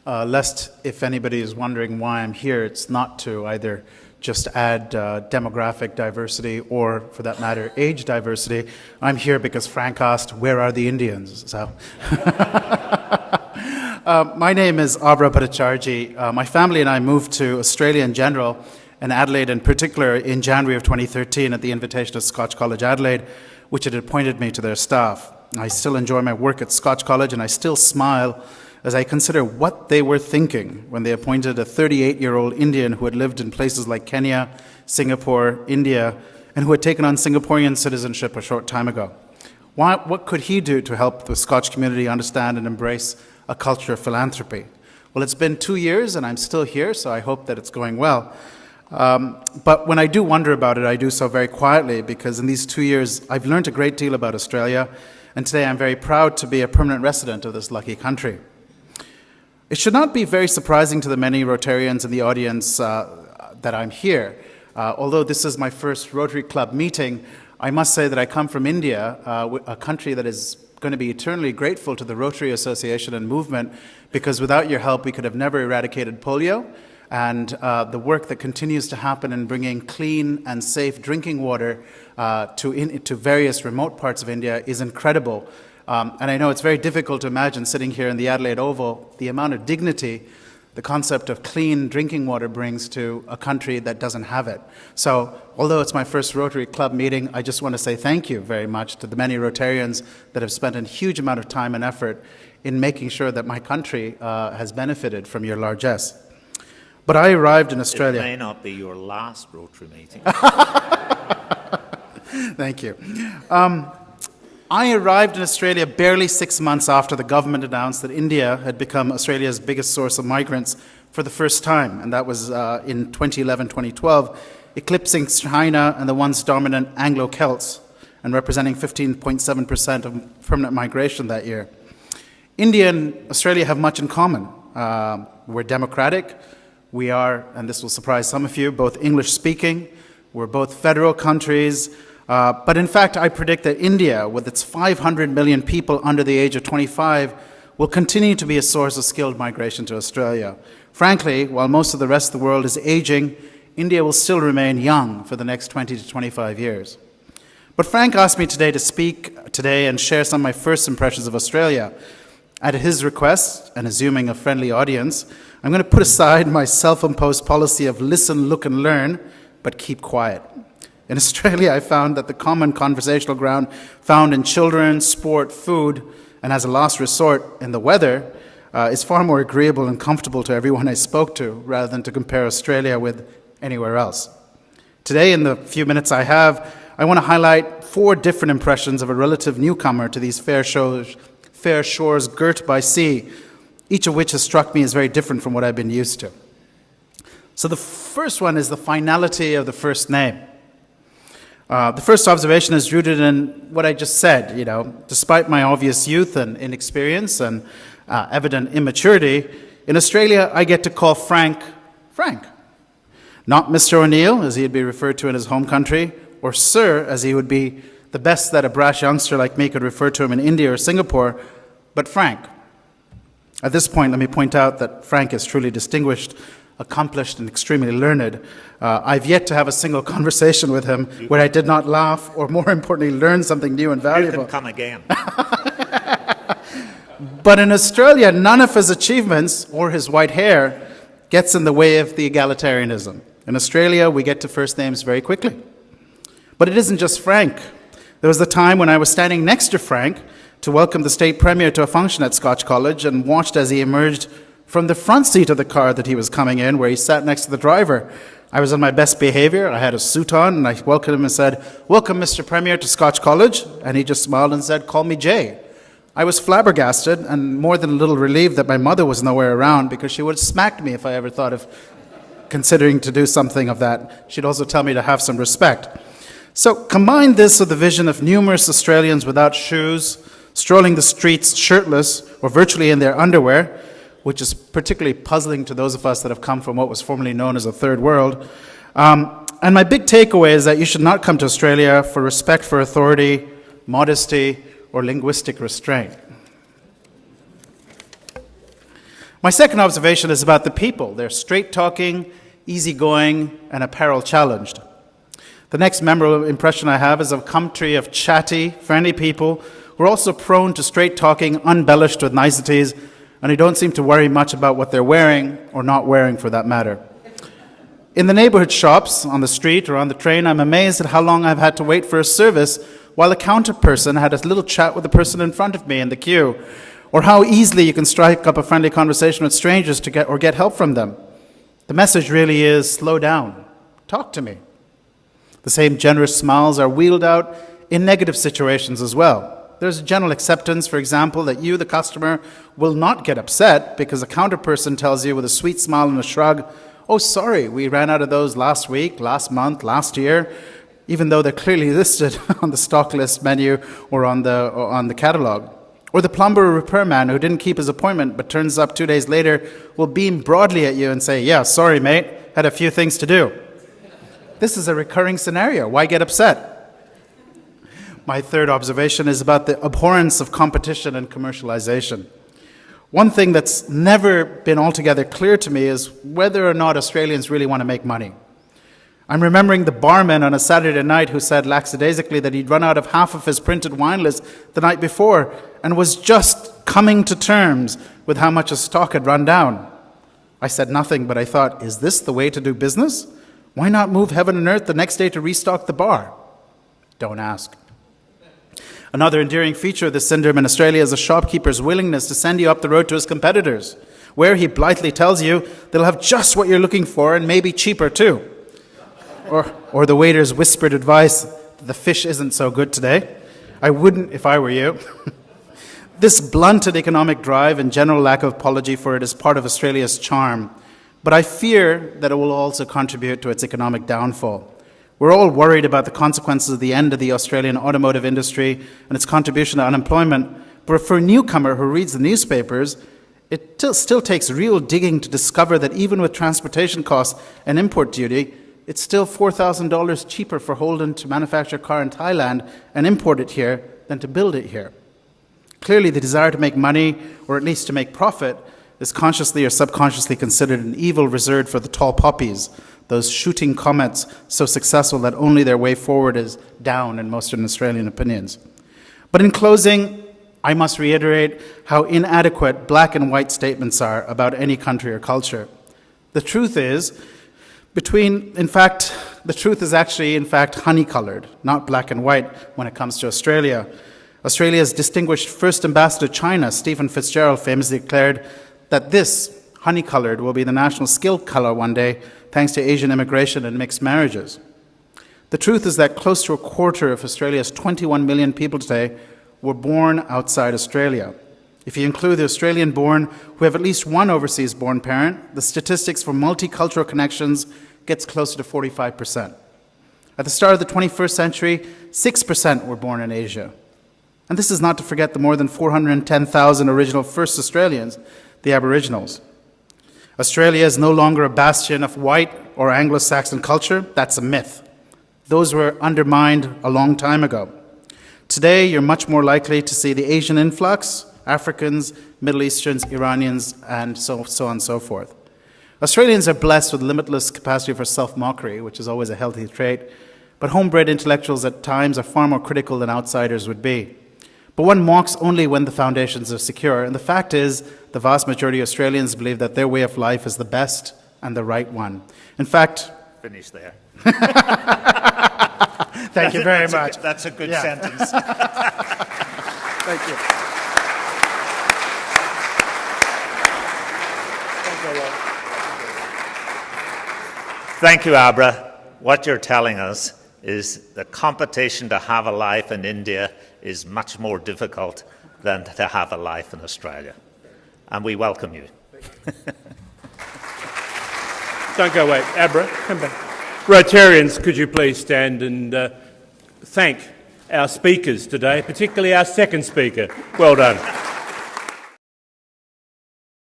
lest if anybody is wondering why I'm here, it's not to either just add demographic diversity or, for that matter, age diversity. I'm here because Frank asked, where are the Indians? So, my name is Abhra Bhattacharjee. My family and I moved to Australia in general, and Adelaide in particular, in January of 2013 at the invitation of Scotch College Adelaide, which had appointed me to their staff. I still enjoy my work at Scotch College, and I still smile as I consider what they were thinking when they appointed a 38-year-old Indian who had lived in places like Kenya, Singapore, India, and who had taken on Singaporean citizenship a short time ago. What could he do to help the Scotch community understand and embrace a culture of philanthropy? Well, it's been 2 years and I'm still here, so I hope that it's going well. But when I do wonder about it, I do so very quietly, because in these 2 years I've learned a great deal about Australia, and today I'm very proud to be a permanent resident of this lucky country. It should not be very surprising to the many Rotarians in the audience that I'm here. Although this is my first Rotary Club meeting, I must say that I come from India, a country that is going to be eternally grateful to the Rotary Association and movement, because without your help we could have never eradicated polio, and the work that continues to happen in bringing clean and safe drinking water to various remote parts of India is incredible. And I know it's very difficult to imagine sitting here in the Adelaide Oval the amount of dignity the concept of clean drinking water brings to a country that doesn't have it. So, although it's my first Rotary Club meeting, I just want to say thank you very much to the many Rotarians that have spent a huge amount of time and effort in making sure that my country has benefited from your largesse. But I arrived in Australia. It may not be your last Rotary meeting. Thank you. I arrived in Australia barely 6 months after the government announced that India had become Australia's biggest source of migrants for the first time, and that was in 2011-2012, eclipsing China and the once dominant Anglo-Celts, and representing 15.7% of permanent migration that year. India and Australia have much in common. We're democratic. We are, and this will surprise some of you, both English-speaking. We're both federal countries. But in fact, I predict that India, with its 500 million people under the age of 25, will continue to be a source of skilled migration to Australia. Frankly, while most of the rest of the world is aging, India will still remain young for the next 20 to 25 years. But Frank asked me today to speak today and share some of my first impressions of Australia. At his request, and assuming a friendly audience, I'm going to put aside my self-imposed policy of listen, look, and learn, but keep quiet. In Australia, I found that the common conversational ground found in children, sport, food, and as a last resort in the weather is far more agreeable and comfortable to everyone I spoke to, rather than to compare Australia with anywhere else. Today, in the few minutes I have, I want to highlight 4 different impressions of a relative newcomer to these fair shores girt by sea, each of which has struck me as very different from what I've been used to. So the first one is the finality of the first name. The first observation is rooted in what I just said. Despite my obvious youth and inexperience and evident immaturity, in Australia I get to call Frank, Frank. Not Mr. O'Neill, as he'd be referred to in his home country, or Sir, as he would be the best that a brash youngster like me could refer to him in India or Singapore, but Frank. At this point, let me point out that Frank is truly distinguished, accomplished, and extremely learned. I've yet to have a single conversation with him where I did not laugh, or more importantly, learn something new and valuable. You can come again. But in Australia, none of his achievements or his white hair gets in the way of the egalitarianism. In Australia, we get to first names very quickly. But it isn't just Frank. There was the time when I was standing next to Frank to welcome the state premier to a function at Scotch College, and watched as he emerged from the front seat of the car that he was coming in, where he sat next to the driver. I was on my best behavior. I had a suit on, and I welcomed him and said, "Welcome, Mr. Premier, to Scotch College." And he just smiled and said, "Call me Jay." I was flabbergasted and more than a little relieved that my mother was nowhere around, because she would have smacked me if I ever thought of considering to do something of that. She'd also tell me to have some respect. So combine this with the vision of numerous Australians without shoes, strolling the streets shirtless or virtually in their underwear, which is particularly puzzling to those of us that have come from what was formerly known as a third world. And my big takeaway is that you should not come to Australia for respect for authority, modesty, or linguistic restraint. My second observation is about the people. They're straight-talking, easygoing, and apparel-challenged. The next memorable impression I have is of a country of chatty, friendly people who are also prone to straight-talking, unembellished with niceties, and who don't seem to worry much about what they're wearing, or not wearing for that matter. In the neighborhood shops, on the street, or on the train, I'm amazed at how long I've had to wait for a service while a counter person had a little chat with the person in front of me in the queue, or how easily you can strike up a friendly conversation with strangers to get help from them. The message really is, slow down, talk to me. The same generous smiles are wheeled out in negative situations as well. There's a general acceptance, for example, that you, the customer, will not get upset because a counter person tells you with a sweet smile and a shrug, oh, sorry, we ran out of those last week, last month, last year, even though they're clearly listed on the stock list menu or on the catalog. Or the plumber or repairman who didn't keep his appointment but turns up 2 days later will beam broadly at you and say, yeah, sorry, mate, had a few things to do. This is a recurring scenario. Why get upset? My third observation is about the abhorrence of competition and commercialization. One thing that's never been altogether clear to me is whether or not Australians really want to make money. I'm remembering the barman on a Saturday night who said lackadaisically that he'd run out of half of his printed wine list the night before and was just coming to terms with how much his stock had run down. I said nothing, but I thought, is this the way to do business? Why not move heaven and earth the next day to restock the bar? Don't ask. Another endearing feature of this syndrome in Australia is a shopkeeper's willingness to send you up the road to his competitors, where he blithely tells you they'll have just what you're looking for and maybe cheaper too. Or the waiter's whispered advice, the fish isn't so good today. I wouldn't if I were you. This blunted economic drive and general lack of apology for it is part of Australia's charm, but I fear that it will also contribute to its economic downfall. We're all worried about the consequences of the end of the Australian automotive industry and its contribution to unemployment, but for a newcomer who reads the newspapers, it still takes real digging to discover that even with transportation costs and import duty, it's still $4,000 cheaper for Holden to manufacture a car in Thailand and import it here than to build it here. Clearly, the desire to make money, or at least to make profit, is consciously or subconsciously considered an evil reserved for the tall poppies, those shooting comets so successful that only their way forward is down in most Australian opinions. But in closing, I must reiterate how inadequate black and white statements are about any country or culture. The truth is, the truth is actually, in fact, honey-colored, not black and white when it comes to Australia. Australia's distinguished first ambassador to China, Stephen Fitzgerald, famously declared that this, honey-colored, will be the national skill color one day, thanks to Asian immigration and mixed marriages. The truth is that close to a quarter of Australia's 21 million people today were born outside Australia. If you include the Australian-born who have at least one overseas-born parent, the statistics for multicultural connections gets closer to 45%. At the start of the 21st century, 6% were born in Asia. And this is not to forget the more than 410,000 original first Australians, the Aboriginals. Australia is no longer a bastion of white or Anglo-Saxon culture. That's a myth. Those were undermined a long time ago. Today, you're much more likely to see the Asian influx, Africans, Middle Easterns, Iranians, and so on and so forth. Australians are blessed with limitless capacity for self-mockery, which is always a healthy trait, but homebred intellectuals at times are far more critical than outsiders would be. But one mocks only when the foundations are secure, and the fact is, the vast majority of Australians believe that their way of life is the best and the right one. In fact... Finish there. Thank you very much. That's a good sentence. Thank you. Thank you, Abhra. What you're telling us is the competition to have a life in India is much more difficult than to have a life in Australia. And we welcome you. Don't go away. Abhra, come back. Rotarians, could you please stand and thank our speakers today, particularly our second speaker. Well done.